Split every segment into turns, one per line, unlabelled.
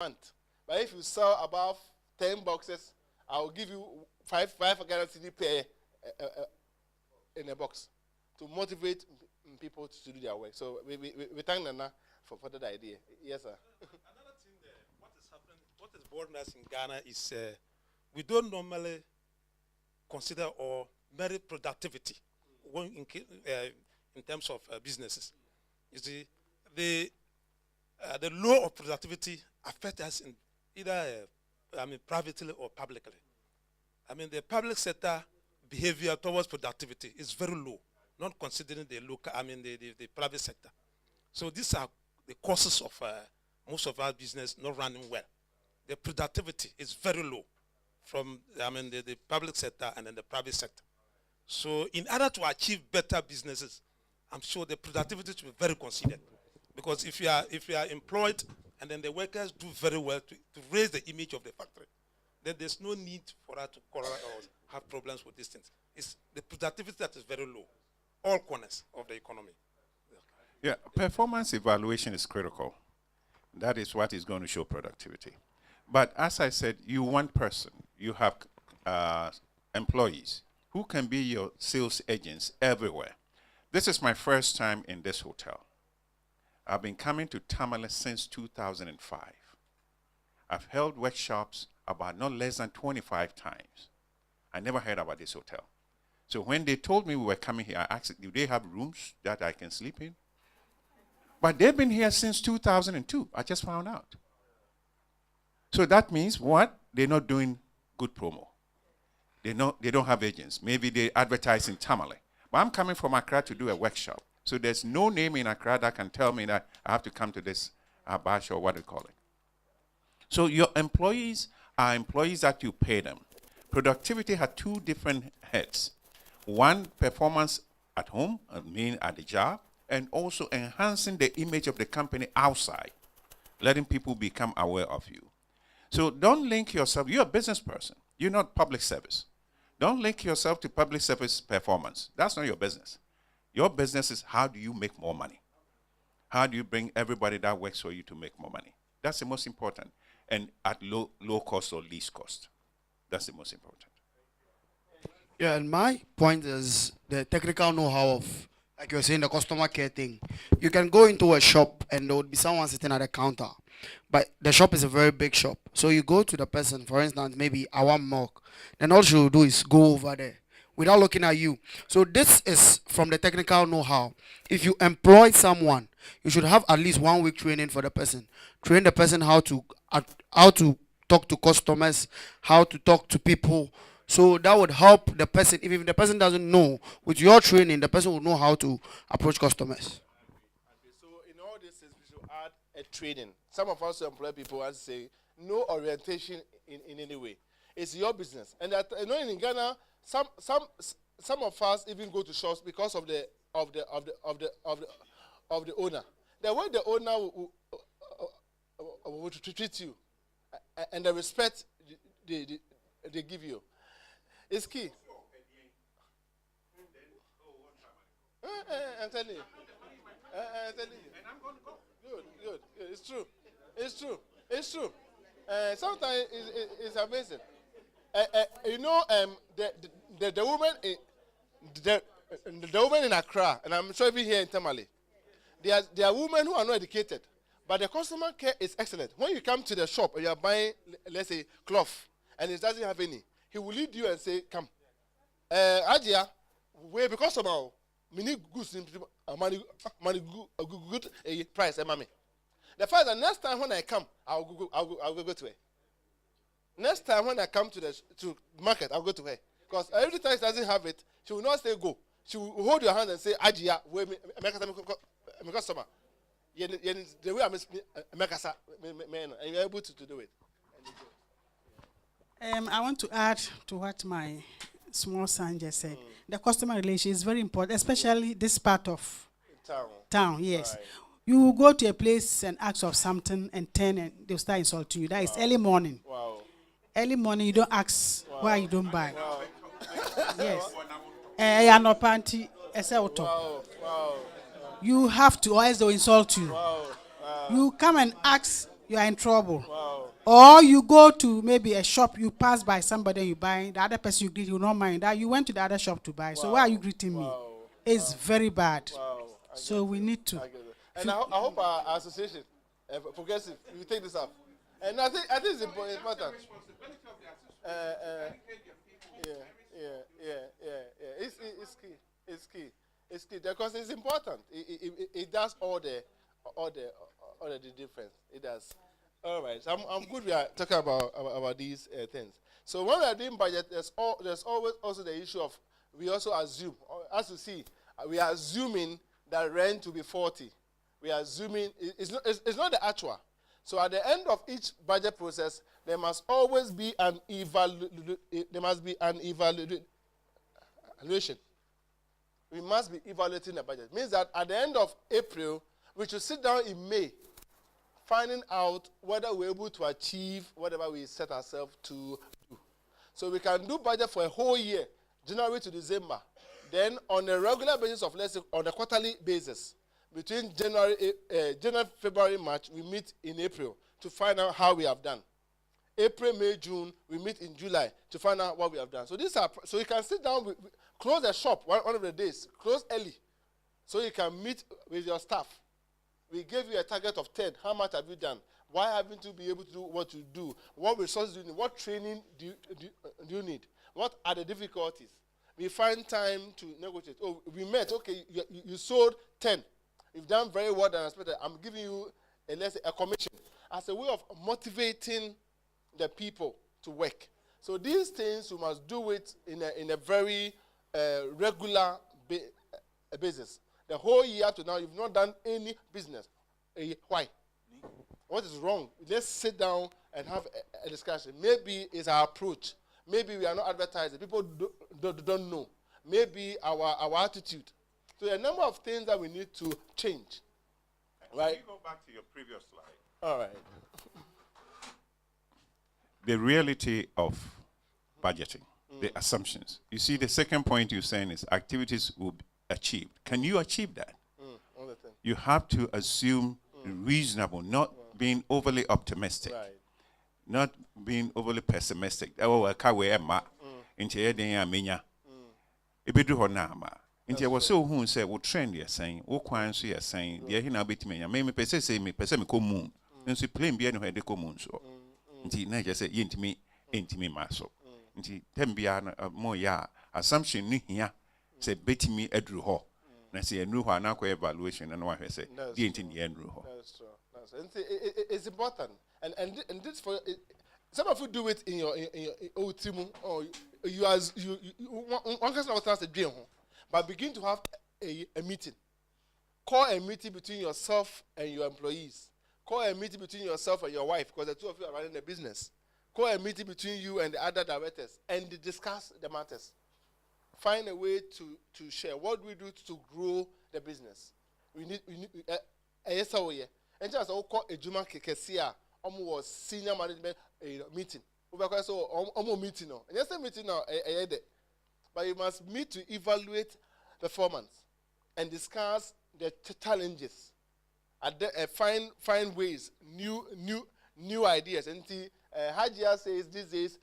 month. But if you sell above 10 boxes, I will give you five Ghana cedi per in a box to motivate people to do their work. So we thank Nana for that idea. Yes, sir.
Another thing there, what is happening, what is bothering us in Ghana is we don't normally consider or measure productivity when in terms of businesses. You see, the law of productivity affects us in either privately or publicly. I mean, the public sector behavior towards productivity is very low, not considering the local, the private sector. So these are the causes of most of our business not running well. The productivity is very low from the public sector and then the private sector. So in order to achieve better businesses, I'm sure the productivity should be very considered. Because if you are employed and then the workers do very well to raise the image of the factory, then there's no need for us to quarrel or have problems with these things. It's the productivity that is very low, all corners of the economy.
Yeah, performance evaluation is critical. That is what is going to show productivity. But as I said, you one person, you have employees who can be your sales agents everywhere. This is my first time in this hotel. I've been coming to Tamale since 2005. I've held workshops about not less than 25 times. I never heard about this hotel. So when they told me we were coming here, I asked, do they have rooms that I can sleep in? But they've been here since 2002. I just found out. So that means what? They're not doing good promo. They don't have agents. Maybe they advertise in Tamale. But I'm coming from Accra to do a workshop. So there's no name in Accra that can tell me that I have to come to this bash or what do you call it. So your employees are employees that you pay them. Productivity had two different heads. One, performance at home, at the job, and also enhancing the image of the company outside, letting people become aware of you. So don't link yourself. You're a business person. You're not public service. Don't link yourself to public service performance. That's not your business. Your business is how do you make more money? How do you bring everybody that works for you to make more money? That's the most important. And at low cost or least cost. That's the most important.
Yeah, and my point is the technical know-how of, like you're saying, the customer care thing. You can go into a shop and there would be someone sitting at a counter. But the shop is a very big shop. So you go to the person, for instance, maybe I want milk. Then all she will do is go over there without looking at you. So this is from the technical know-how. If you employ someone, you should have at least 1 week training for the person. Train the person how to talk to customers, how to talk to people. So that would help the person. If the person doesn't know, with your training, the person will know how to approach customers.
So in all this, we should add a training. Some of us employ people and say no orientation in any way. It's your business, and that in Ghana, some of us even go to shops because of the owner. The way the owner will treat you, and the respect they give you, is key. I'm telling you. I'm telling you. Good. It's true. Sometimes it's amazing. The woman, the woman in Accra, and I'm sure even here in Tamale, there are women who are not educated, but the customer care is excellent. When you come to the shop and you are buying, let's say, cloth, and it doesn't have any, he will lead you and say, "Come, Ajia, where because somehow we need goods, money good price, mommy." The fact that next time when I come, I'll go to her. Next time when I come to market, I'll go to her. Because every time she doesn't have it, she will not say go. She will hold your hand and say, Ajia, where my customer. The way and you're able to do it.
I want to add to what my small son just said. The customer relation is very important, especially this part of town. Yes. Right. You go to a place and ask of something and they'll start insulting you. That is early morning. Wow. Early morning, you don't ask why you don't buy. Wow. Yes. You're not panty. You have to, or else they'll insult you. Wow. You come and ask, you are in trouble. Wow. Or you go to maybe a shop, you pass by somebody, you buy, the other person you greet, you don't mind that. You went to the other shop to buy. So why are you greeting me? It's very bad.
Wow.
So we need to.
I get it. And I hope our association, progressive, you take this up. And I think it's important. Uh, uh, yeah. It's key. It's key. It's key because it's important. It does all the difference. It does. All right. So I'm good. We are talking about these things. So when we are doing budget, there's always also the issue of we also assume, as you see, we are assuming that rent will be 40. We are assuming it's not the actual. So at the end of each budget process, there must always be an evaluation. We must be evaluating the budget. It means that at the end of April, we should sit down in May, finding out whether we're able to achieve whatever we set ourselves to do. So we can do budget for a whole year, January to December. Then on a regular basis of, let's say, on a quarterly basis, between January, February, March, we meet in April to find out how we have done. April, May, June, we meet in July to find out what we have done. So you can sit down, close the shop one of the days, close early, so you can meet with your staff. We gave you a target of 10. How much have you done? Why haven't you been able to do what you do? What resources do you need? What training do you need? What are the difficulties? We find time to negotiate. Oh, we met. Okay, you sold 10. You've done very well than expected. I'm giving you a commission as a way of motivating the people to work. So these things, you must do it in a very regular basis. The whole year up to now, you've not done any business. Why? What is wrong? Let's sit down and have a discussion. Maybe it's our approach. Maybe we are not advertising. People don't know. Maybe our attitude. So there are a number of things that we need to change. Right?
Can you go back to your previous slide?
All right.
The reality of budgeting, the assumptions. You see, the second point you're saying is activities will be achieved. Can you achieve that?
All the time.
You have to assume reasonable, not being overly optimistic,
Right.
not being overly pessimistic. Oh, I can't wear ma. Into your day, amenya. Ebedu honama. Into your so who say, "Will trend you're saying, what quines you're saying, the Hina bit me, maybe person say me, person come moon, and so plain be anywhere they come moon so." Inti na just say, "Yintimi maso." Inti tembiana more ya assumption ni here. Say betting me edru ho. Na say enru ho na evaluation and what I say. The intin the enru ho.
That's true. It's important. And this for some of you do it in your team or you as you one person will trust a dream, but begin to have a meeting. Call a meeting between yourself and your employees. Call a meeting between yourself and your wife, because the two of you are running a business. Call a meeting between you and the other directors and discuss the matters. Find a way to share. What do we do to grow the business? We need yes, and just call a Juma Kekesia, almost senior management meeting. Almost meeting now. Yes, a meeting now, but you must meet to evaluate performance and discuss the challenges. Find ways, new ideas. And Hajia says these days,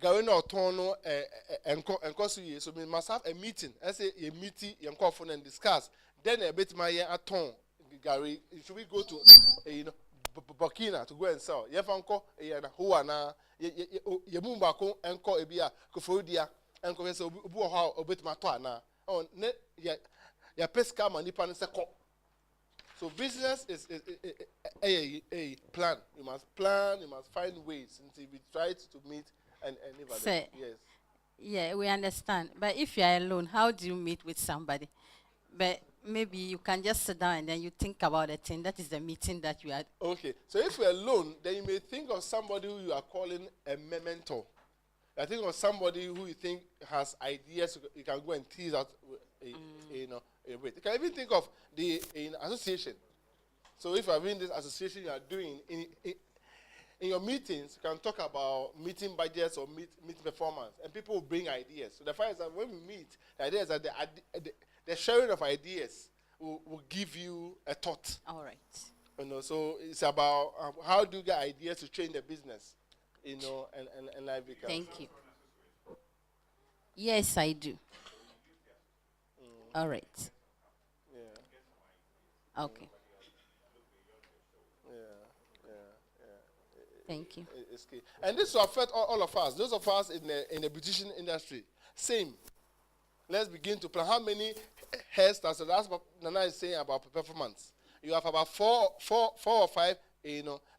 going out tono and so we must have a meeting. I say a meeting, and discuss. Then a bit my at ton, Gary. Should we go to Burkina to go and sell? Yefanko, Huana, Yemumbako, and call a beer, Kofodia, and Coveso Buha, a bit matana. Oh, ya pesca manipan seko. So business is a plan. You must plan. You must find ways until we try to meet and evaluate. Yes.
Yeah, we understand. But if you are alone, how do you meet with somebody? But maybe you can just sit down and then you think about a thing. That is the meeting that you had.
Okay. So if you're alone, then you may think of somebody who you are calling a mentor. I think of somebody who you think has ideas. You can go and tease out. You can even think of the association. So if you are in this association you are doing in your meetings, you can talk about meeting budgets or meeting performance, and people will bring ideas. So the fact is that when we meet, the idea is that the sharing of ideas will give you a thought.
All right.
So it's about how do you get ideas to change the business, and life becomes.
Thank you. Yes, I do. All right.
Yeah,
Okay.
yeah, yeah,
Thank you.
It's key. And this will affect all of us. Those of us in the beautician industry, same. Let's begin to plan. How many hairstyles? So that's what Nana is saying about performance. You have about four or five,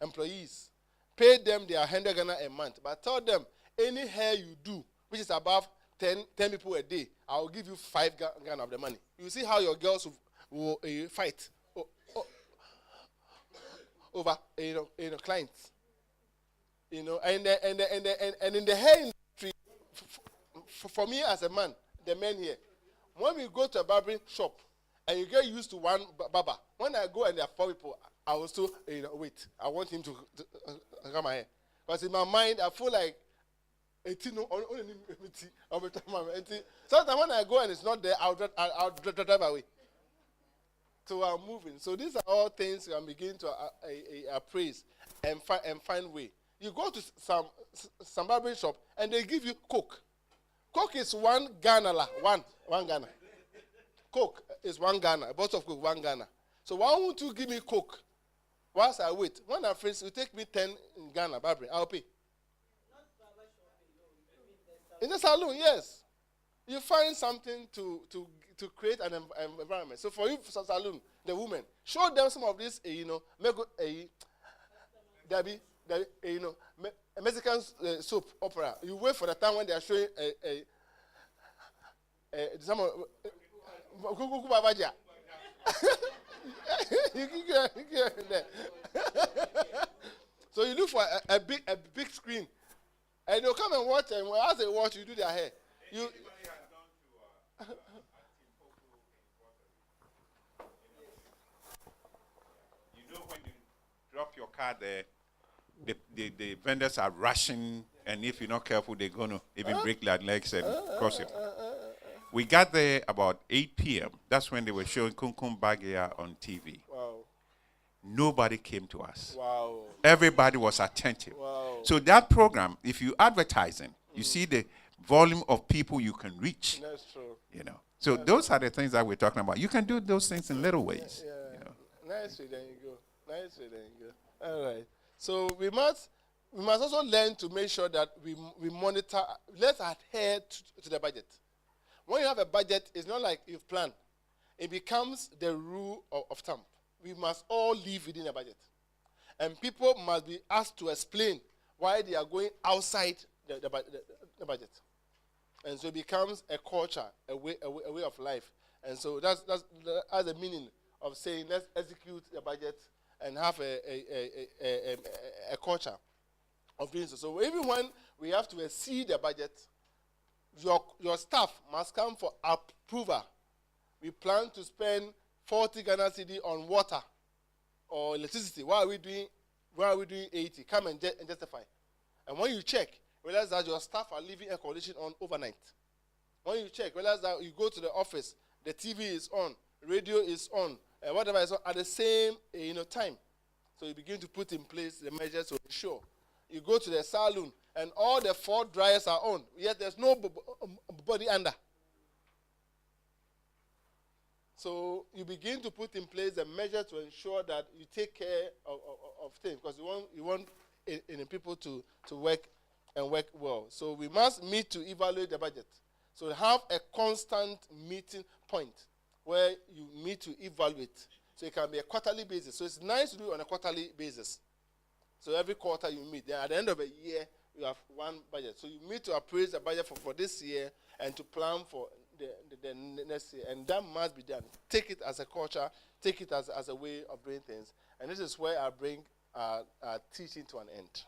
employees. Pay them their 100 Ghana a month, but tell them any hair you do, which is above 10 people a day, I will give you 5 Ghana of the money. You see how your girls will fight over clients. And in the hair industry, for me as a man, the men here, when we go to a barbering shop and you get used to one barber, when I go and there are 4 people, I will still wait. I want him to come here, because in my mind I feel like sometimes when I go and it's not there, I'll drive away. So I'm moving. So these are all things you can begin to appraise and find way. You go to some barbering shop and they give you Coke. Coke is 1 Ghana, one Ghana. Coke is 1 Ghana. A bottle of Coke, 1 Ghana. So why won't you give me Coke whilst I wait? When I finish, you take me 10 in Ghana, barbering, I'll pay. In the salon, yes. You find something to create an environment. So for you, salon, the women, show them some of this, Mexican soap opera. You wait for the time when they are showing some of So you look for a big screen, and they'll come and watch. And as they watch, you do their hair. You
know when you drop your car there, the vendors are rushing, and if you're not careful, they're going to even break their legs and cross it. We got there about 8 p.m. That's when they were showing Kumkum Bagia on TV.
Wow.
Nobody came to us.
Wow.
Everybody was attentive.
Wow.
So that program, if you advertising, you see the volume of people you can reach.
That's true.
So those are the things that we're talking about. You can do those things in little ways.
Yeah. Nicely, there you go. Nicely, there you go. All right. So we must also learn to make sure that we monitor. Let's adhere to the budget. When you have a budget, it's not like you've planned. It becomes the rule of thumb. We must all live within a budget. And people must be asked to explain why they are going outside the budget. And so it becomes a culture, a way of life. And so that's the meaning of saying let's execute the budget and have a culture of doing so. So even when we have to exceed the budget, your staff must come for approval. We plan to spend 40 Ghana cedi on water or electricity. Why are we doing 80? Come and justify. And when you check, realize that your staff are leaving air conditioning on overnight. When you check, realize that you go to the office, the TV is on, radio is on, whatever is on at the same time. So you begin to put in place the measures to ensure. You go to the salon and all the 4 dryers are on, yet there's no body under. So you begin to put in place a measure to ensure that you take care of things, because you want people to work and work well. So we must meet to evaluate the budget. So have a constant meeting point where you meet to evaluate. So it can be a quarterly basis. So it's nice to do it on a quarterly basis. So every quarter you meet. Then at the end of a year, you have one budget. So you meet to appraise the budget for this year and to plan for the next year. And that must be done. Take it as a culture. Take it as a way of doing things. And this is where I bring our teaching to an end.